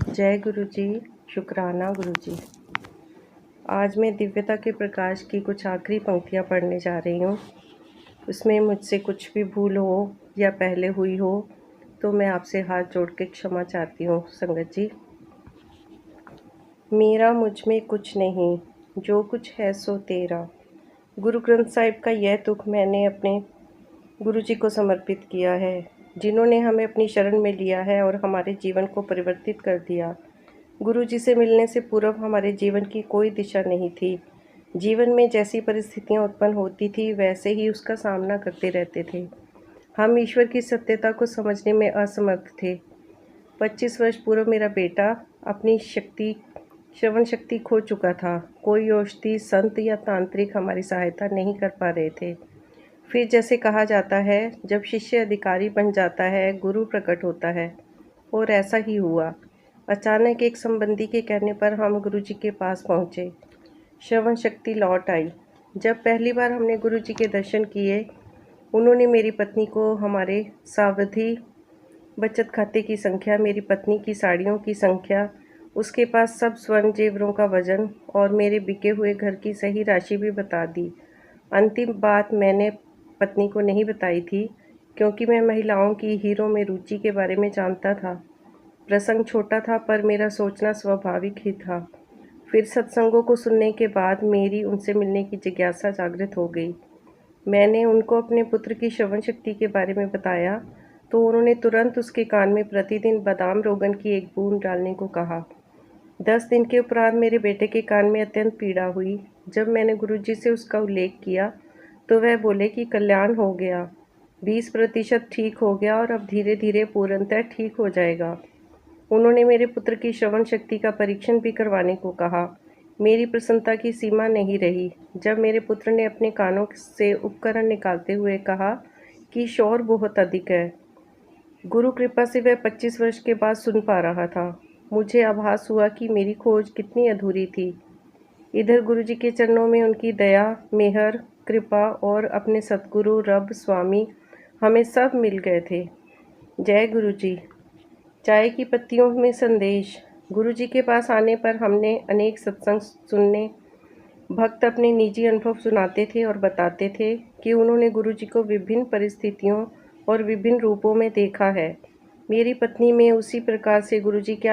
जय गुरु जी। शुक्राना गुरु जी। आज मैं दिव्यता के प्रकाश की कुछ आखिरी पंक्तियाँ पढ़ने जा रही हूँ। उसमें मुझसे कुछ भी भूल हो या पहले हुई हो तो मैं आपसे हाथ जोड़ के क्षमा चाहती हूँ संगत जी। मेरा मुझ में कुछ नहीं, जो कुछ है सो तेरा। गुरु ग्रंथ साहिब का यह तुक मैंने अपने गुरु जी को समर्पित किया है, जिन्होंने हमें अपनी शरण में लिया है और हमारे जीवन को परिवर्तित कर दिया। गुरु जी से मिलने से पूर्व हमारे जीवन की कोई दिशा नहीं थी। जीवन में जैसी परिस्थितियां उत्पन्न होती थी वैसे ही उसका सामना करते रहते थे। हम ईश्वर की सत्यता को समझने में असमर्थ थे। 25 वर्ष पूर्व मेरा बेटा अपनी श्रवण शक्ति खो चुका था। कोई औषधि, संत या तांत्रिक हमारी सहायता नहीं कर पा रहे थे। फिर जैसे कहा जाता है, जब शिष्य अधिकारी बन जाता है गुरु प्रकट होता है, और ऐसा ही हुआ। अचानक एक संबंधी के कहने पर हम गुरुजी के पास पहुँचे। श्रवण शक्ति लौट आई। जब पहली बार हमने गुरुजी के दर्शन किए, उन्होंने मेरी पत्नी को हमारे सावधि बचत खाते की संख्या, मेरी पत्नी की साड़ियों की संख्या, उसके पास सब स्वर्ण जेवरों का वजन और मेरे बिके हुए घर की सही राशि भी बता दी। अंतिम बात मैंने पत्नी को नहीं बताई थी, क्योंकि मैं महिलाओं की हीरो में रुचि के बारे में जानता था। प्रसंग छोटा था पर मेरा सोचना स्वाभाविक ही था। फिर सत्संगों को सुनने के बाद मेरी उनसे मिलने की जिज्ञासा जागृत हो गई। मैंने उनको अपने पुत्र की श्रवण शक्ति के बारे में बताया तो उन्होंने तुरंत उसके कान में प्रतिदिन बादाम रोगन की एक बूंद डालने को कहा। 10 दिन के उपरांत मेरे बेटे के कान में अत्यंत पीड़ा हुई। जब मैंने गुरुजी से उसका उल्लेख किया तो वह बोले कि कल्याण हो गया, 20% ठीक हो गया और अब धीरे धीरे पूर्णतः ठीक हो जाएगा। उन्होंने मेरे पुत्र की श्रवण शक्ति का परीक्षण भी करवाने को कहा। मेरी प्रसन्नता की सीमा नहीं रही जब मेरे पुत्र ने अपने कानों से उपकरण निकालते हुए कहा कि शोर बहुत अधिक है। गुरु कृपा से वह 25 वर्ष के बाद सुन पा रहा था। मुझे आभास हुआ कि मेरी खोज कितनी अधूरी थी। इधर गुरुजी के चरणों में उनकी दया, मेहर, कृपा और अपने सतगुरु रब स्वामी हमें सब मिल गए थे। जय गुरु जी। चाय की पत्तियों में संदेश। गुरुजी के पास आने पर हमने अनेक सत्संग सुनने। भक्त अपने निजी अनुभव सुनाते थे और बताते थे कि उन्होंने गुरुजी को विभिन्न परिस्थितियों और विभिन्न रूपों में देखा है। मेरी पत्नी में उसी प्रकार से गुरुजी के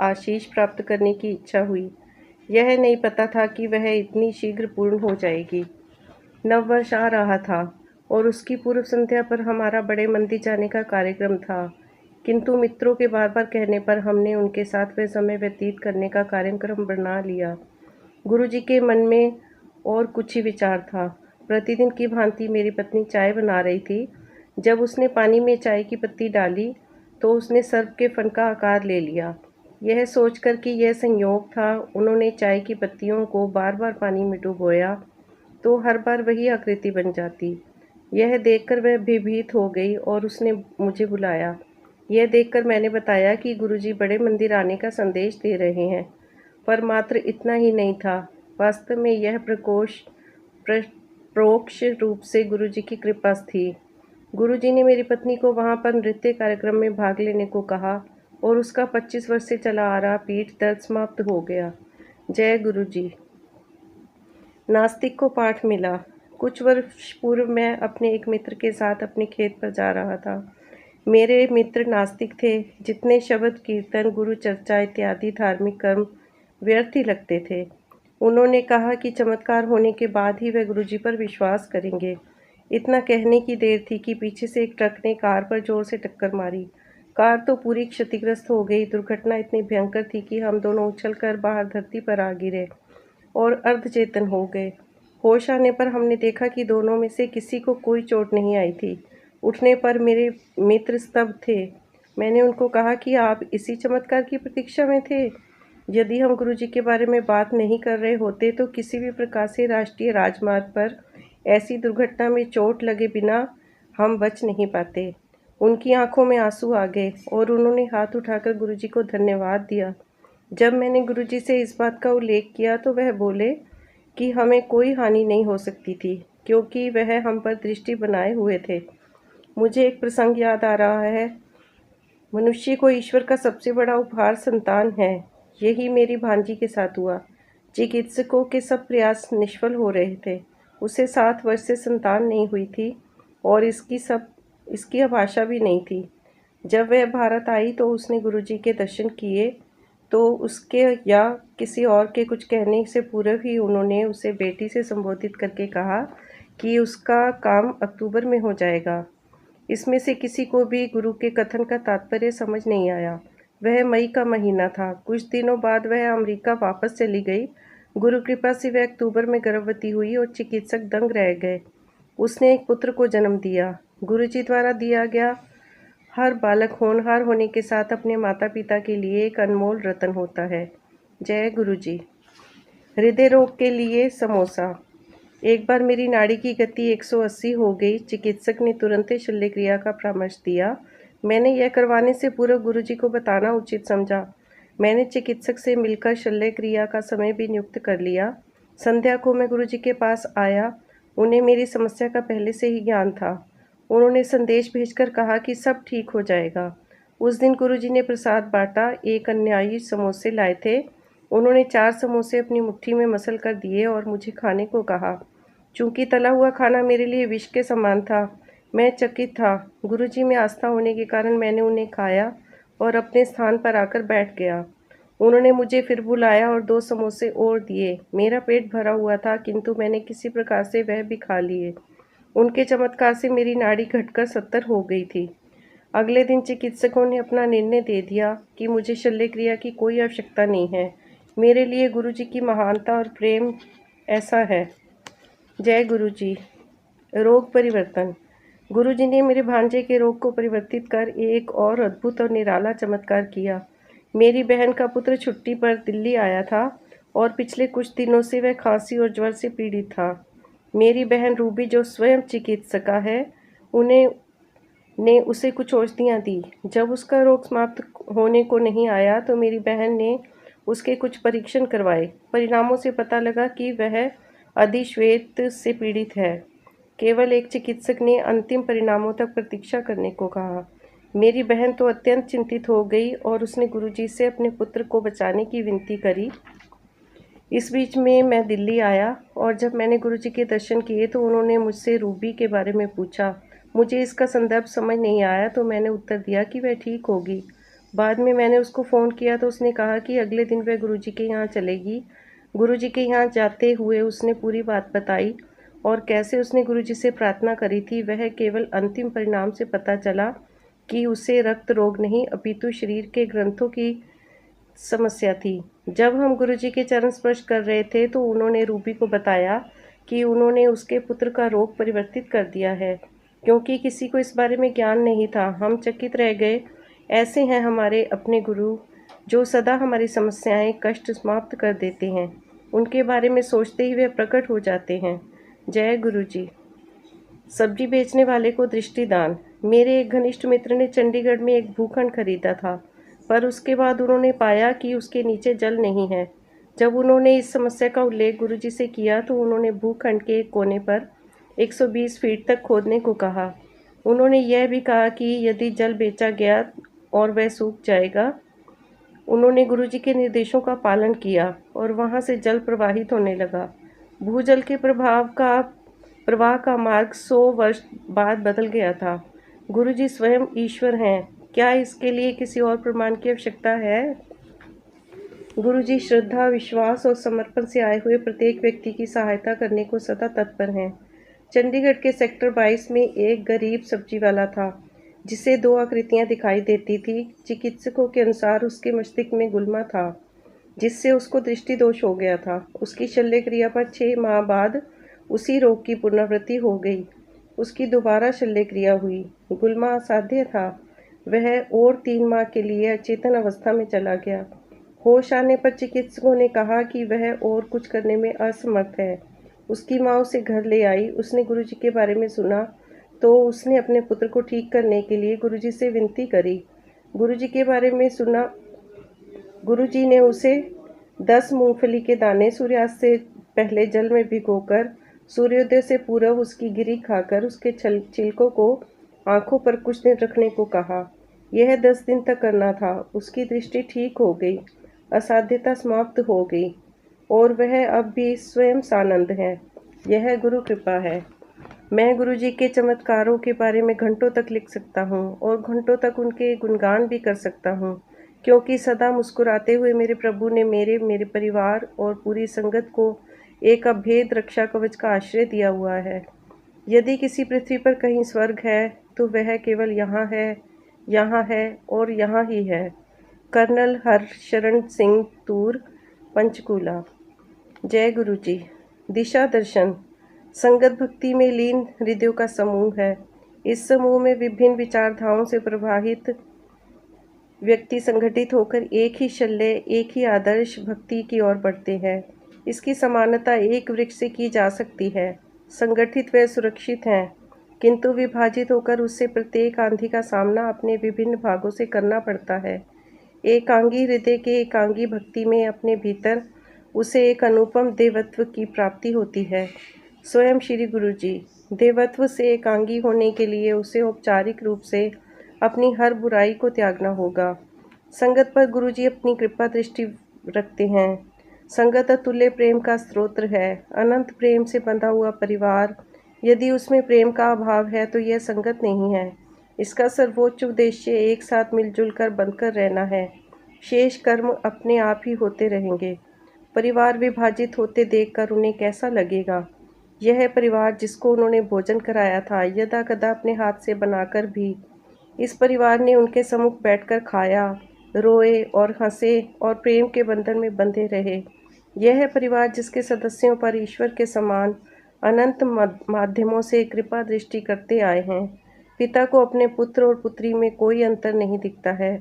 आशीष प्राप्त करने की इच्छा हुई। यह नहीं पता था कि वह इतनी शीघ्र पूर्ण हो जाएगी। नववर्ष आ रहा था और उसकी पूर्व संध्या पर हमारा बड़े मंदिर जाने का कार्यक्रम था, किंतु मित्रों के बार बार कहने पर हमने उनके साथ वह समय व्यतीत करने का कार्यक्रम बना लिया। गुरुजी के मन में और कुछ ही विचार था। प्रतिदिन की भांति मेरी पत्नी चाय बना रही थी। जब उसने पानी में चाय की पत्ती डाली तो उसने सर्प के फन का आकार ले लिया। यह सोचकर कि यह संयोग था, उन्होंने चाय की पत्तियों को बार बार पानी में डुबोया तो हर बार वही आकृति बन जाती। यह देखकर वह भयभीत हो गई और उसने मुझे बुलाया। यह देखकर मैंने बताया कि गुरुजी बड़े मंदिर आने का संदेश दे रहे हैं, पर मात्र इतना ही नहीं था। वास्तव में यह परोक्ष रूप से गुरुजी की कृपा थी। गुरुजी ने मेरी पत्नी को वहां पर नृत्य कार्यक्रम में भाग लेने को कहा और उसका 25 वर्ष से चला आ रहा पीठ दर्द समाप्त हो गया। जय गुरुजी। नास्तिक को पाठ मिला। कुछ वर्ष पूर्व मैं अपने एक मित्र के साथ अपने खेत पर जा रहा था। मेरे मित्र नास्तिक थे। जितने शब्द, कीर्तन, गुरु चर्चा इत्यादि धार्मिक कर्म व्यर्थ ही लगते थे। उन्होंने कहा कि चमत्कार होने के बाद ही वह गुरुजी पर विश्वास करेंगे। इतना कहने की देर थी कि पीछे से एक ट्रक ने कार पर जोर से टक्कर मारी। कार तो पूरी क्षतिग्रस्त हो गई। दुर्घटना इतनी भयंकर थी कि हम दोनों उछलकर बाहर धरती पर आ गिरे और अर्धचेतन हो गए। होश आने पर हमने देखा कि दोनों में से किसी को कोई चोट नहीं आई थी। उठने पर मेरे मित्र स्तब्ध थे। मैंने उनको कहा कि आप इसी चमत्कार की प्रतीक्षा में थे। यदि हम गुरुजी के बारे में बात नहीं कर रहे होते तो किसी भी प्रकार से राष्ट्रीय राजमार्ग पर ऐसी दुर्घटना में चोट लगे बिना हम बच नहीं पाते। उनकी आंखों में आंसू आ गए और उन्होंने हाथ उठाकर गुरुजी को धन्यवाद दिया। जब मैंने गुरुजी से इस बात का उल्लेख किया तो वह बोले कि हमें कोई हानि नहीं हो सकती थी, क्योंकि वह हम पर दृष्टि बनाए हुए थे। मुझे एक प्रसंग याद आ रहा है। मनुष्य को ईश्वर का सबसे बड़ा उपहार संतान है। यही मेरी भांजी के साथ हुआ। चिकित्सकों के सब प्रयास निष्फल हो रहे थे। उसे 7 वर्ष से संतान नहीं हुई थी और इसकी आभाषा भी नहीं थी। जब वह भारत आई तो उसने गुरुजी के दर्शन किए तो उसके या किसी और के कुछ कहने से पूर्व ही उन्होंने उसे बेटी से संबोधित करके कहा कि उसका काम अक्टूबर में हो जाएगा। इसमें से किसी को भी गुरु के कथन का तात्पर्य समझ नहीं आया। वह मई का महीना था। कुछ दिनों बाद वह अमेरिका वापस चली गई। गुरु कृपा से वह अक्टूबर में गर्भवती हुई और चिकित्सक दंग रह गए। उसने एक पुत्र को जन्म दिया। गुरुजी द्वारा दिया गया हर बालक होनहार होने के साथ अपने माता पिता के लिए एक अनमोल रतन होता है। जय गुरुजी। हृदय रोग के लिए समोसा। एक बार मेरी नाड़ी की गति 180 हो गई। चिकित्सक ने तुरंत ही शल्य क्रिया का परामर्श दिया। मैंने यह करवाने से पूर्व गुरुजी को बताना उचित समझा। मैंने चिकित्सक से मिलकर शल्य क्रिया का समय भी नियुक्त कर लिया। संध्या को मैं गुरुजी के पास आया। उन्हें मेरी समस्या का पहले से ही ज्ञान था। उन्होंने संदेश भेजकर कहा कि सब ठीक हो जाएगा। उस दिन गुरुजी ने प्रसाद बांटा। एक अन्यायी समोसे लाए थे। उन्होंने 4 समोसे अपनी मुट्ठी में मसल कर दिए और मुझे खाने को कहा। चूंकि तला हुआ खाना मेरे लिए विष के समान था, मैं चकित था। गुरुजी में आस्था होने के कारण मैंने उन्हें खाया और अपने स्थान पर आकर बैठ गया। उन्होंने मुझे फिर बुलाया और 2 समोसे और दिए। मेरा पेट भरा हुआ था, किंतु मैंने किसी प्रकार से वह भी खा लिए। उनके चमत्कार से मेरी नाड़ी घटकर 70 हो गई थी। अगले दिन चिकित्सकों ने अपना निर्णय दे दिया कि मुझे शल्य क्रिया की कोई आवश्यकता नहीं है। मेरे लिए गुरुजी की महानता और प्रेम ऐसा है। जय गुरुजी। रोग परिवर्तन। गुरुजी ने मेरे भांजे के रोग को परिवर्तित कर एक और अद्भुत और निराला चमत्कार किया। मेरी बहन का पुत्र छुट्टी पर दिल्ली आया था और पिछले कुछ दिनों से वह खांसी और ज्वर से पीड़ित था। मेरी बहन रूबी, जो स्वयं चिकित्सका है, उन्हें ने उसे कुछ औषधियाँ दी। जब उसका रोग समाप्त होने को नहीं आया तो मेरी बहन ने उसके कुछ परीक्षण करवाए। परिणामों से पता लगा कि वह अधिश्वेत से पीड़ित है। केवल एक चिकित्सक ने अंतिम परिणामों तक प्रतीक्षा करने को कहा। मेरी बहन तो अत्यंत चिंतित हो गई और उसने गुरुजी से अपने पुत्र को बचाने की विनती करी। इस बीच में मैं दिल्ली आया और जब मैंने गुरुजी के दर्शन किए तो उन्होंने मुझसे रूबी के बारे में पूछा। मुझे इसका संदर्भ समझ नहीं आया तो मैंने उत्तर दिया कि वह ठीक होगी। बाद में मैंने उसको फ़ोन किया तो उसने कहा कि अगले दिन वह गुरुजी के यहाँ चलेगी। गुरुजी के यहाँ जाते हुए उसने पूरी बात बताई और कैसे उसने गुरुजी से प्रार्थना करी थी। वह केवल अंतिम परिणाम से पता चला कि उसे रक्त रोग नहीं अपितु शरीर के ग्रंथों की समस्या थी। जब हम गुरुजी के चरण स्पर्श कर रहे थे तो उन्होंने रूबी को बताया कि उन्होंने उसके पुत्र का रोग परिवर्तित कर दिया है। क्योंकि किसी को इस बारे में ज्ञान नहीं था, हम चकित रह गए। ऐसे हैं हमारे अपने गुरु, जो सदा हमारी समस्याएं कष्ट समाप्त कर देते हैं। उनके बारे में सोचते ही वे प्रकट हो जाते हैं। जय गुरुजी। सब्जी बेचने वाले को दृष्टिदान। मेरे एक घनिष्ठ मित्र ने चंडीगढ़ में एक भूखंड खरीदा था, पर उसके बाद उन्होंने पाया कि उसके नीचे जल नहीं है। जब उन्होंने इस समस्या का उल्लेख गुरुजी से किया तो उन्होंने भूखंड के एक कोने पर 120 फीट तक खोदने को कहा। उन्होंने यह भी कहा कि यदि जल बेचा गया और वह सूख जाएगा। उन्होंने गुरुजी के निर्देशों का पालन किया और वहां से जल प्रवाहित होने लगा। भूजल के प्रवाह का मार्ग 100 वर्ष बाद बदल गया था। गुरुजी स्वयं ईश्वर हैं। क्या इसके लिए किसी और प्रमाण की आवश्यकता है? गुरुजी श्रद्धा, विश्वास और समर्पण से आए हुए प्रत्येक व्यक्ति की सहायता करने को सदा तत्पर हैं। चंडीगढ़ के सेक्टर 22 में एक गरीब सब्जी वाला था, जिसे 2 आकृतियां दिखाई देती थी। चिकित्सकों के अनुसार उसके मस्तिष्क में गुल्मा था, जिससे उसको दृष्टि दोष हो गया था। उसकी शल्य क्रिया पर 6 माह बाद उसी रोग की पुनरावृत्ति हो गई। उसकी दोबारा शल्य क्रिया हुई। गुल्मा असाध्य था। वह और 3 माह के लिए अचेतन अवस्था में चला गया। होश आने पर चिकित्सकों ने कहा कि वह और कुछ करने में असमर्थ है। उसकी माँ उसे घर ले आई। उसने गुरुजी के बारे में सुना तो उसने अपने पुत्र को ठीक करने के लिए गुरुजी से विनती करी। गुरुजी के बारे में सुना। गुरुजी ने उसे 10 मूंगफली के दाने सूर्यास्त से पहले जल में भिगोकर सूर्योदय से पूर्व उसकी गिरी खाकर उसके छिलकों को आंखों पर कुछ दिन रखने को कहा। यह 10 दिन तक करना था। उसकी दृष्टि ठीक हो गई, असाध्यता समाप्त हो गई और वह अब भी स्वयं सानंद है। यह गुरु कृपा है। मैं गुरुजी के चमत्कारों के बारे में घंटों तक लिख सकता हूँ और घंटों तक उनके गुणगान भी कर सकता हूँ, क्योंकि सदा मुस्कुराते हुए मेरे प्रभु ने मेरे परिवार और पूरी संगत को एक अभेद रक्षा कवच का आश्रय दिया हुआ है। यदि किसी पृथ्वी पर कहीं स्वर्ग है, तो वह केवल यहाँ है और यहाँ ही है। कर्नल हरशरण सिंह तूर, पंचकूला। जय गुरु जी। दिशा दर्शन संगत भक्ति में लीन हृदयों का समूह है। इस समूह में विभिन्न विचारधाराओं से प्रभावित व्यक्ति संगठित होकर एक ही शल्य, एक ही आदर्श भक्ति की ओर बढ़ते हैं। इसकी समानता एक वृक्ष से की जा सकती है। संगठित व सुरक्षित हैं, किंतु विभाजित होकर उससे प्रत्येक आंधी का सामना अपने विभिन्न भागों से करना पड़ता है। एकांगी हृदय के एकांगी भक्ति में अपने भीतर उसे एक अनुपम देवत्व की प्राप्ति होती है। स्वयं श्री गुरु जी। देवत्व से एकांगी होने के लिए उसे औपचारिक रूप से अपनी हर बुराई को त्यागना होगा। संगत पर गुरुजी अपनी कृपा दृष्टि रखते हैं। संगत अतुल्य प्रेम का स्रोत है, अनंत प्रेम से बंधा हुआ परिवार। यदि उसमें प्रेम का अभाव है तो यह संगत नहीं है। इसका सर्वोच्च उद्देश्य एक साथ मिलजुल कर बंधकर रहना है। शेष कर्म अपने आप ही होते रहेंगे। परिवार विभाजित होते देखकर उन्हें कैसा लगेगा? यह परिवार जिसको उन्होंने भोजन कराया था, यदा कदा अपने हाथ से बनाकर भी, इस परिवार ने उनके सम्मुख बैठकर खाया, रोए और हंसे और प्रेम के बंधन में बंधे रहे। यह परिवार जिसके सदस्यों पर ईश्वर के समान अनंत माध्यमों से कृपा दृष्टि करते आए हैं। पिता को अपने पुत्र और पुत्री में कोई अंतर नहीं दिखता है।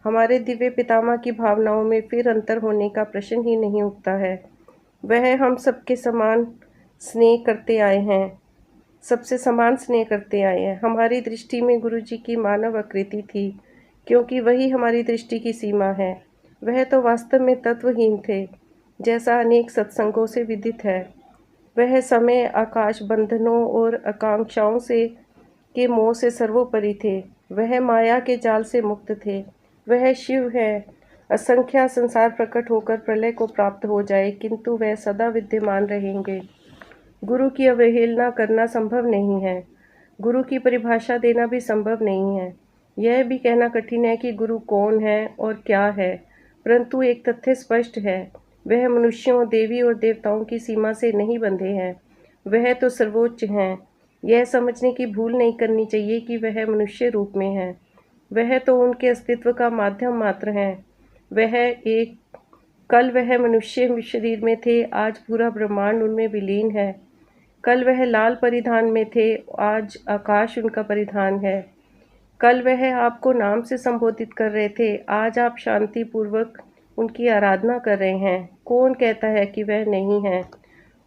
हमारे दिव्य पितामह की भावनाओं में फिर अंतर होने का प्रश्न ही नहीं उठता है। वह हम सबके समान स्नेह करते आए हैं, सबसे समान स्नेह करते आए हैं। हमारी दृष्टि में गुरुजी की मानव आकृति थी, क्योंकि वही हमारी दृष्टि की सीमा है। वह तो वास्तव में तत्वहीन थे, जैसा अनेक सत्संगों से विदित है। वह समय, आकाश, बंधनों और आकांक्षाओं से के मोह से सर्वोपरि थे। वह माया के जाल से मुक्त थे। वह शिव है। असंख्य संसार प्रकट होकर प्रलय को प्राप्त हो जाए, किंतु वह सदा विद्यमान रहेंगे। गुरु की अवहेलना करना संभव नहीं है। गुरु की परिभाषा देना भी संभव नहीं है। यह भी कहना कठिन है कि गुरु कौन है और क्या है, परंतु एक तथ्य स्पष्ट है, वह मनुष्यों, देवी और देवताओं की सीमा से नहीं बंधे हैं। वह तो सर्वोच्च हैं। यह समझने की भूल नहीं करनी चाहिए कि वह मनुष्य रूप में है। वह तो उनके अस्तित्व का माध्यम मात्र है। कल वह मनुष्य शरीर में थे, आज पूरा ब्रह्मांड उनमें विलीन है। कल वह लाल परिधान में थे, आज आकाश उनका परिधान है। कल वह आपको नाम से संबोधित कर रहे थे, आज आप शांति पूर्वक उनकी आराधना कर रहे हैं। कौन कहता है कि वह नहीं है?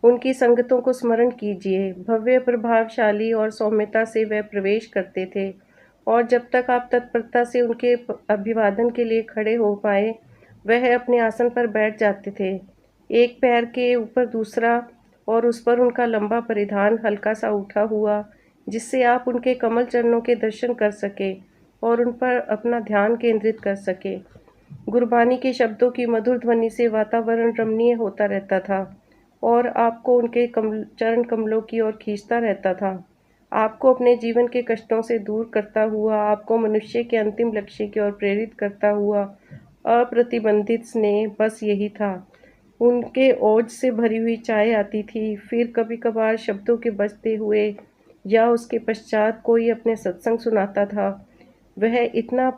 उनकी संगतों को स्मरण कीजिए। भव्य, प्रभावशाली और सौम्यता से वह प्रवेश करते थे, और जब तक आप तत्परता से उनके अभिवादन के लिए खड़े हो पाए, वह अपने आसन पर बैठ जाते थे, एक पैर के ऊपर दूसरा, और उस पर उनका लंबा परिधान हल्का सा उठा हुआ, जिससे आप उनके कमल चरणों के दर्शन कर सके और उन पर अपना ध्यान केंद्रित कर सके। गुरबानी के शब्दों की मधुर ध्वनि से वातावरण रमणीय होता रहता था और आपको उनके चरण कमलों की ओर खींचता रहता था। आपको अपने जीवन के कष्टों से दूर करता हुआ, आपको मनुष्य के अंतिम लक्ष्य की ओर प्रेरित करता हुआ अप्रतिबंधित स्नेह बस यही था। उनके ओज से भरी हुई चाय आती थी, फिर कभी कभार शब्दों के बजते हुए या उसके पश्चात कोई अपने सत्संग सुनाता था। वह इतना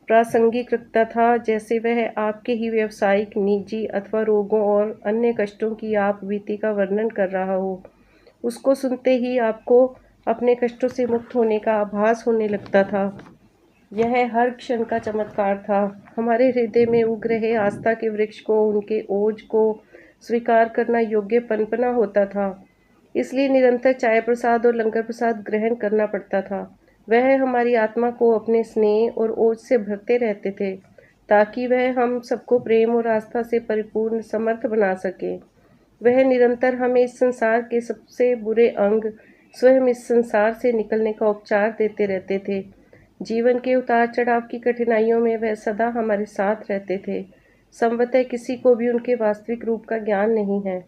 प्रासंगिक रखता था जैसे वह आपके ही व्यावसायिक, निजी अथवा रोगों और अन्य कष्टों की आप बीती का वर्णन कर रहा हो। उसको सुनते ही आपको अपने कष्टों से मुक्त होने का आभास होने लगता था। यह हर क्षण का चमत्कार था। हमारे हृदय में उग रहे आस्था के वृक्ष को, उनके ओज को स्वीकार करना योग्य पनपना होता था। इसलिए निरंतर चाय प्रसाद और लंगर प्रसाद ग्रहण करना पड़ता था। वह हमारी आत्मा को अपने स्नेह और ओज से भरते रहते थे, ताकि वह हम सबको प्रेम और आस्था से परिपूर्ण समर्थ बना सके। वह निरंतर हमें इस संसार के सबसे बुरे अंग, स्वयं इस संसार से निकलने का उपचार देते रहते थे, जीवन के उतार चढ़ाव की कठिनाइयों में वह सदा हमारे साथ रहते थे। संभवतः किसी को भी उनके वास्तविक रूप का ज्ञान नहीं है।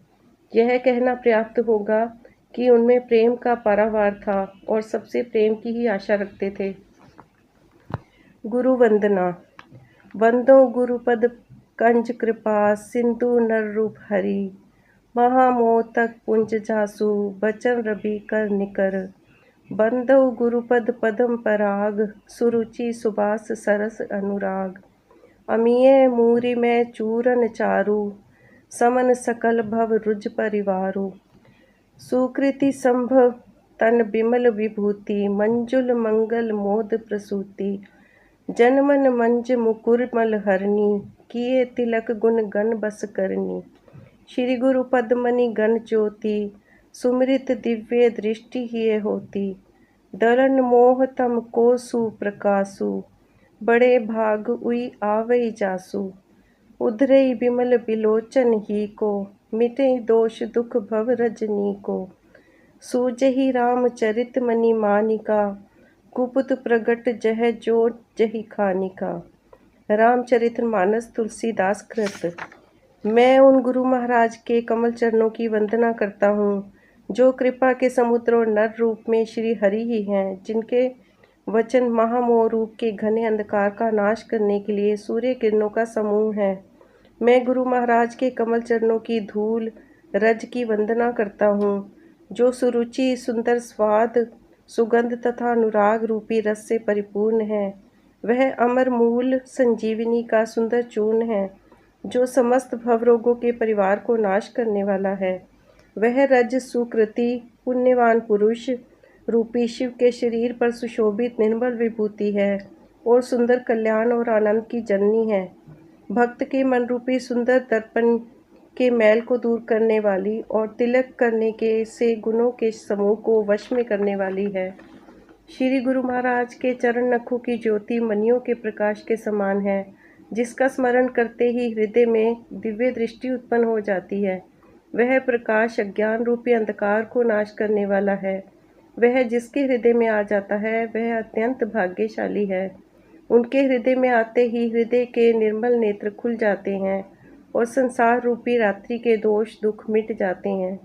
यह कहना पर्याप्त होगा कि उनमें प्रेम का पारावार था और सबसे प्रेम की ही आशा रखते थे। गुरु वंदना। वंदो गुरुपद कंज कृपा सिंधु नर रूप हरि, महामोह तक पुंज जासु बचन रवि कर निकर, बंदो गुरुपद पदम पराग सुरुचि सुबास सरस अनुराग, अमीय मूरि में चूरन चारु समन सकल भव रुज परिवारु, सुकृति संभव तन बिमल विभूति मंजुल मंगल मोद प्रसूति, जनमन मंज मुकुर मल हरनी किए तिलक गुण गण बस करनी, श्री गुरु पद्मनि गण ज्योति सुमृत दिव्य दृष्टि हिय होती, दलन मोह तम को सुप्रकाशु बड़े भाग उई आवई जासु, उधरई बिमल बिलोचन ही को मिटे दोष दुख भव रजनी को, सूजहि रामचरित मनि मानिका कुपुत प्रगट जह जो जहि खानिका। रामचरितमानस तुलसीदास कृत। मैं उन गुरु महाराज के कमल चरणों की वंदना करता हूँ जो कृपा के समुद्र और नर रूप में श्री हरि ही हैं, जिनके वचन महामोह रूप के घने अंधकार का नाश करने के लिए सूर्य किरणों का समूह है। मैं गुरु महाराज के कमल चरणों की धूल रज की वंदना करता हूँ जो सुरुचि सुंदर स्वाद सुगंध तथा अनुराग रूपी रस से परिपूर्ण है। वह अमर मूल संजीवनी का सुंदर चूर्ण है जो समस्त भवरोगों के परिवार को नाश करने वाला है। वह रज सुकृति पुण्यवान पुरुष रूपी शिव के शरीर पर सुशोभित निर्मल विभूति है और सुंदर कल्याण और आनंद की जननी है। भक्त के मन रूपी सुंदर दर्पण के मैल को दूर करने वाली और तिलक करने के से गुणों के समूह को वश में करने वाली है। श्री गुरु महाराज के चरण नखों की ज्योति मनियों के प्रकाश के समान है, जिसका स्मरण करते ही हृदय में दिव्य दृष्टि उत्पन्न हो जाती है। वह प्रकाश अज्ञान रूपी अंधकार को नाश करने वाला है। वह जिसके हृदय में आ जाता है वह अत्यंत भाग्यशाली है। उनके हृदय में आते ही हृदय के निर्मल नेत्र खुल जाते हैं और संसार रूपी रात्रि के दोष दुख मिट जाते हैं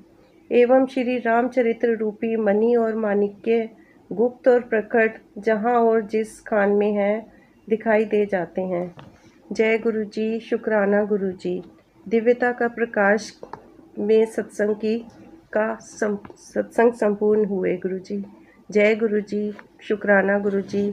एवं श्री रामचरित्र रूपी मणि और माणिक्य गुप्त और प्रकट जहाँ और जिस खान में है दिखाई दे जाते हैं। जय गुरु जी, शुक्राना गुरु जी। दिव्यता का प्रकाश में सत्संग संपूर्ण हुए गुरु जी। जय गुरु जी, शुक्राना गुरु जी।